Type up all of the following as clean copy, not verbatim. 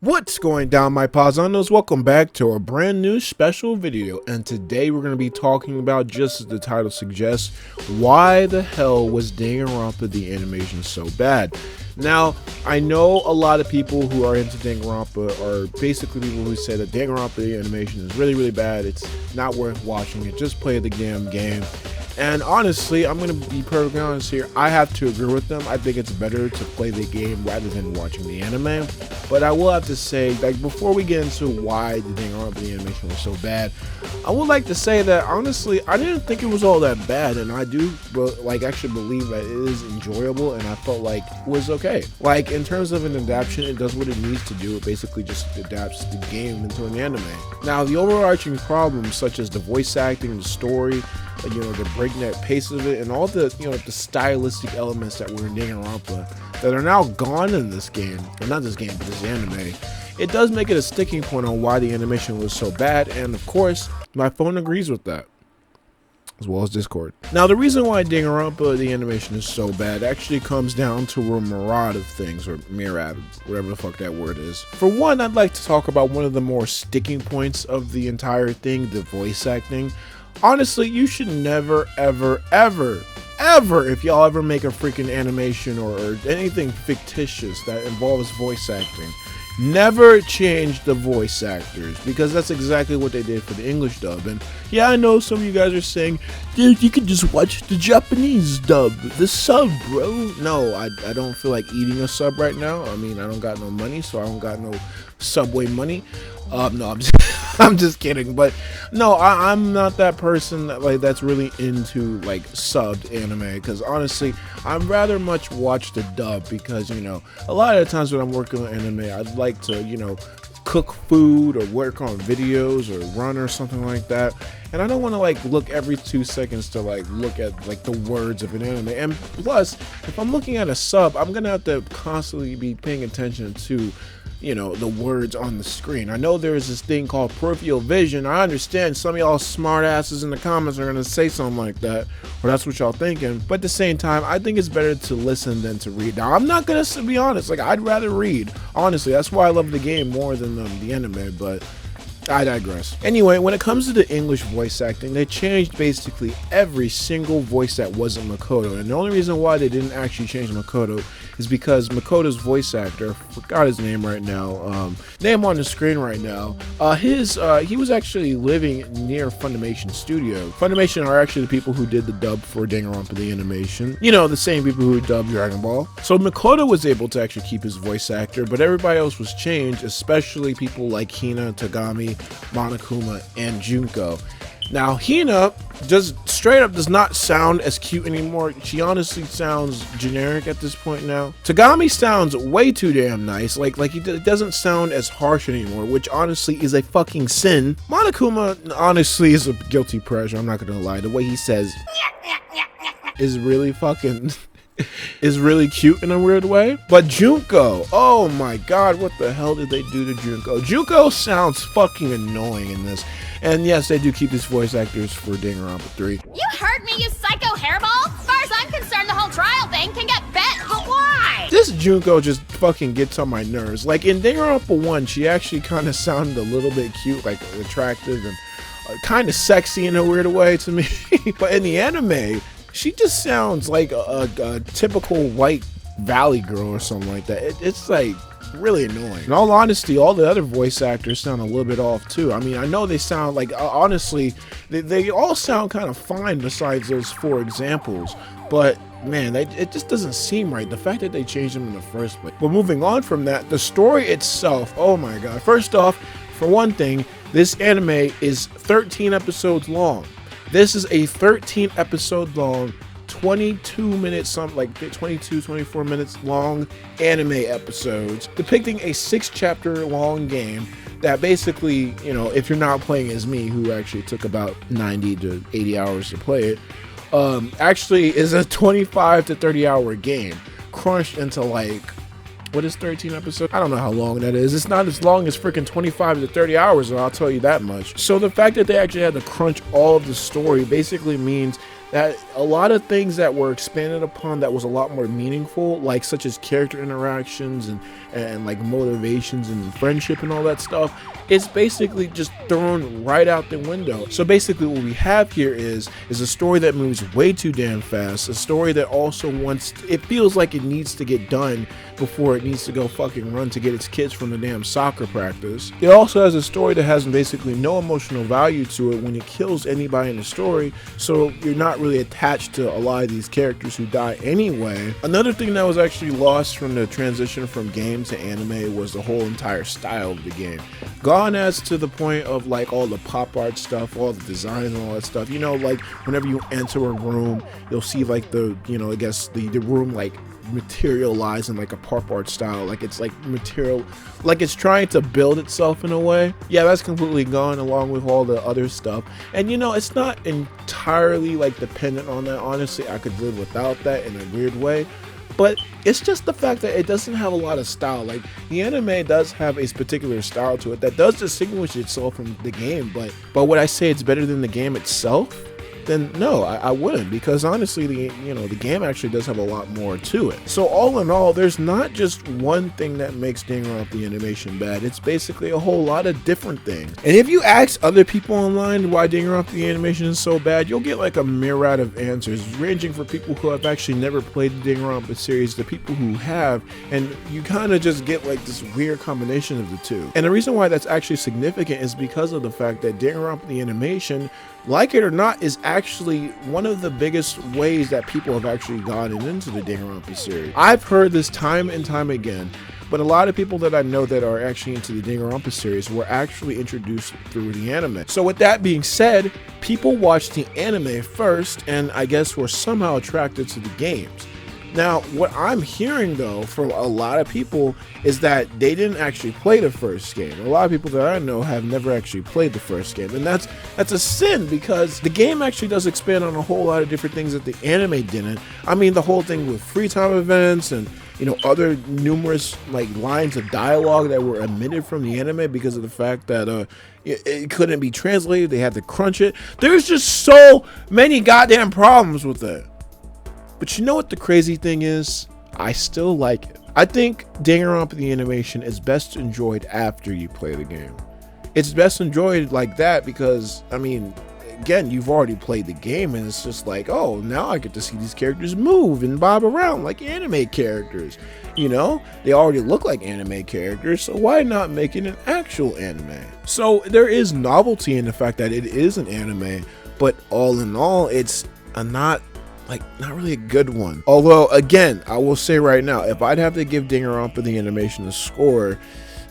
What's going down, my paisanos? Welcome back to a brand new special video, and today we're going to be talking about, just as the title suggests, why the hell was Danganronpa the animation so bad? Now, I know a lot of people who are into Danganronpa are basically people who say that Danganronpa the animation is really bad, it's not worth watching it, just play the damn game. And honestly, I'm going to be perfectly honest here, I have to agree with them. I think it's better to play the game rather than watching the anime. But I will have to say, like, before we get into why the Danganronpa the animation was so bad, I would like to say that honestly, I didn't think it was all that bad, and I do actually believe that it is enjoyable, and I felt like it was okay. Like, in terms of an adaptation, it does what it needs to do. It basically just adapts the game into an anime. Now, the overarching problems such as the voice acting, the story, the breakneck pace of it, and all the the stylistic elements that were in Danganronpa that are now gone in this game, or not this game, but this anime, it does make it a sticking point on why the animation was so bad, and of course, my phone agrees with that, as well as Discord. Now, the reason why Danganronpa the animation is so bad actually comes down to a myriad of things, or myriad, whatever the fuck that word is. For one, I'd like to talk about one of the more sticking points of the entire thing, the voice acting. Honestly, you should never, ever, if y'all ever make a freaking animation or anything fictitious that involves voice acting, never change the voice actors, because that's exactly what they did for the English dub. And yeah, I know some of you guys are saying, dude, you can just watch the Japanese dub, the sub, bro. No, I don't feel like eating a sub right now. I mean, I don't got no money, so I don't got no Subway money. No, I'm just kidding. But no, I'm not that person that's really into subbed anime, because honestly, I'd rather much watch the dub, because a lot of the times when I'm working on anime, I'd like to cook food or work on videos or run or something like that, and I don't want to look every 2 seconds to look at the words of an anime. And plus, if I'm looking at a sub, I'm gonna have to constantly be paying attention to the words on the screen. I know there is this thing called peripheral vision. I understand some of y'all smart asses in the comments are gonna say something like that, or that's what y'all thinking, but at the same time, I think it's better to listen than to read. Now, I'm not gonna be honest, I'd rather read, honestly. That's why I love the game more than the anime, but I digress. Anyway, when it comes to the English voice acting, they changed basically every single voice that wasn't Makoto. And the only reason why they didn't actually change Makoto is because Makoto's voice actor, I forgot his name right now, name on the screen right now, he was actually living near Funimation Studio. Funimation are actually the people who did the dub for Danganronpa the animation. The same people who dubbed Dragon Ball. So Makoto was able to actually keep his voice actor, but everybody else was changed, especially people like Hina, Tagami, Monokuma, and Junko. Now, Hina just straight up does not sound as cute anymore. She honestly sounds generic at this point now. Tagami sounds way too damn nice. It doesn't sound as harsh anymore, which honestly is a fucking sin. Monokuma honestly is a guilty pleasure, I'm not gonna lie. The way he says is really fucking is really cute in a weird way. But Junko, oh my god, what the hell did they do to Junko? Junko sounds fucking annoying in this. And yes, they do keep these voice actors for Danganronpa 3. You heard me, you psycho hairball! As far as I'm concerned, the whole trial thing can get bent, but why? This Junko just fucking gets on my nerves. In Danganronpa 1, she actually kind of sounded a little bit cute, attractive and kind of sexy in a weird way to me. But in the anime, she just sounds like a typical white valley girl or something like that. It's really annoying. In all honesty, all the other voice actors sound a little bit off too. I mean, I know they sound honestly, they all sound kind of fine besides those 4 examples, but man, it just doesn't seem right, the fact that they changed them in the first place. But moving on from that, the story itself, oh my god. First off, for one thing, this anime is 13 episodes long. This is a 13 episode long, 22 minutes, 22, 24 minutes long anime episodes depicting a 6-chapter long game that basically, if you're not playing as me, who actually took about 90 to 80 hours to play it, actually is a 25 to 30 hour game crunched into what is 13 episodes? I don't know how long that is. It's not as long as freaking 25 to 30 hours, I'll tell you that much. So the fact that they actually had to crunch all of the story basically means that a lot of things that were expanded upon that was a lot more meaningful, such as character interactions and and like motivations and friendship and all that stuff, it's basically just thrown right out the window. So basically what we have here is a story that moves way too damn fast, a story that also it feels like it needs to get done before it needs to go fucking run to get its kids from the damn soccer practice. It also has a story that has basically no emotional value to it when it kills anybody in the story, so you're not really attached to a lot of these characters who die anyway. Another thing that was actually lost from the transition from game to anime was the whole entire style of the game. Gone as to the point of like all the pop art stuff, all the designs and all that stuff. You know, like whenever you enter a room, you'll see like the room like materialize in like a pop art style, like it's like material, like it's trying to build itself in a way. Yeah, that's completely gone, along with all the other stuff. And you know, it's not entirely like dependent on that. Honestly, I could live without that in a weird way, but it's just the fact that it doesn't have a lot of style. Like the anime does have a particular style to it that does distinguish itself from the game, but would I say it's better than the game itself? Then no, I wouldn't, because honestly, the game actually does have a lot more to it. So all in all, there's not just one thing that makes Danganronpa the animation bad. It's basically a whole lot of different things. And if you ask other people online why Danganronpa the animation is so bad, you'll get like a myriad of answers, ranging from people who have actually never played the Danganronpa series to people who have, and you kind of just get like this weird combination of the two. And the reason why that's actually significant is because of the fact that Danganronpa the animation, like it or not, is actually one of the biggest ways that people have actually gotten into the Danganronpa series. I've heard this time and time again, but a lot of people that I know that are actually into the Danganronpa series were actually introduced through the anime. So with that being said, people watched the anime first and I guess were somehow attracted to the games. Now, what I'm hearing though from a lot of people is that they didn't actually play the first game. A lot of people that I know have never actually played the first game, and that's a sin, because the game actually does expand on a whole lot of different things that the anime didn't. I mean, the whole thing with free time events and other numerous like lines of dialogue that were omitted from the anime because of the fact that it couldn't be translated. They had to crunch it. There's just so many goddamn problems with it. But you know what the crazy thing is? I still like it. I think Danganronpa the animation is best enjoyed after you play the game. It's best enjoyed like that because, I mean, again, you've already played the game and it's just like, oh, now I get to see these characters move and bob around like anime characters. You know, they already look like anime characters, so why not make it an actual anime? So there is novelty in the fact that it is an anime, but all in all, it's not really a good one. Although, again, I will say right now, if I'd have to give Danganronpa the animation a score,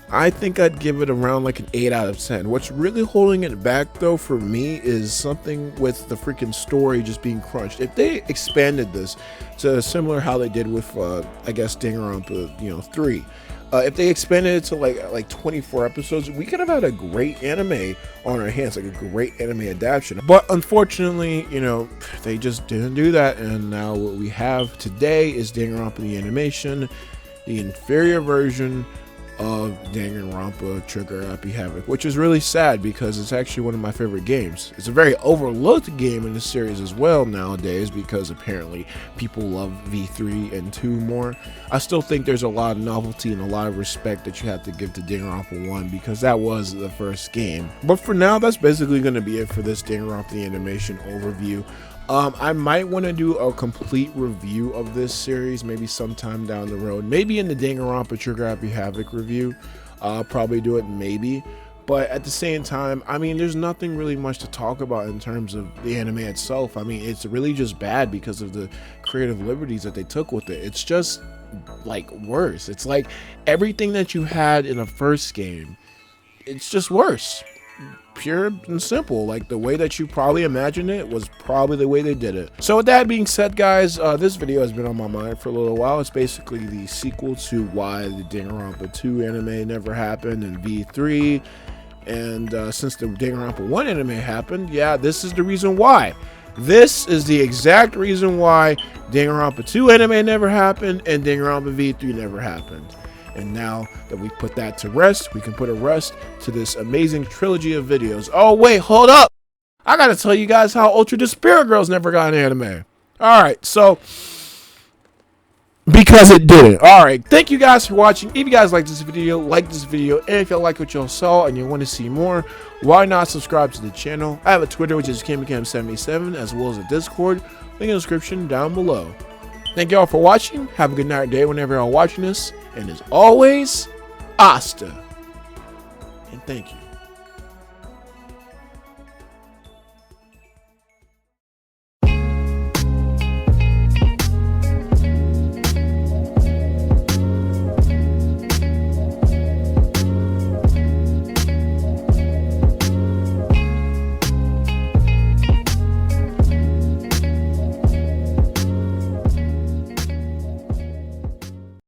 I think I'd give it around like an 8 out of 10. What's really holding it back though for me is something with the freaking story just being crunched. If they expanded this to similar how they did with I guess Danganronpa 3, if they expanded it to like 24 episodes, we could have had a great anime on our hands, like a great anime adaptation. But unfortunately, they just didn't do that, and now what we have today is Danganronpa the animation, the inferior version of Danganronpa Trigger Happy Havoc, which is really sad because it's actually one of my favorite games. It's a very overlooked game in the series as well nowadays because apparently people love V3 and 2 more. I still think there's a lot of novelty and a lot of respect that you have to give to Danganronpa 1 because that was the first game. But for now, that's basically going to be it for this Danganronpa the animation overview. I might want to do a complete review of this series maybe sometime down the road, maybe in the Danganronpa Trigger Happy Havoc review. I'll probably do it maybe, but at the same time, I mean, there's nothing really much to talk about in terms of the anime itself. I mean, it's really just bad because of the creative liberties that they took with it. It's just like worse. It's like everything that you had in the first game, it's just worse. Pure and simple. Like the way that you probably imagined it was probably the way they did it. So with that being said, guys, this video has been on my mind for a little while. It's basically the sequel to why the Danganronpa 2 anime never happened in V3, and since the Danganronpa 1 anime happened, yeah, this is the reason why. This is the exact reason why Danganronpa 2 anime never happened and Danganronpa V3 never happened. And now that we put that to rest, we can put a rest to this amazing trilogy of videos. Oh, wait, hold up. I got to tell you guys how Ultra Despair Girls never got an anime. All right, so Because it didn't. Alright, thank you guys for watching. If you guys like this video, and if you like what y'all saw and you want to see more, why not subscribe to the channel? I have a Twitter, which is KamyKam77, as well as a Discord. Link in the description down below. Thank y'all for watching. Have a good night or day whenever y'all watching this. And as always, hasta. And thank you.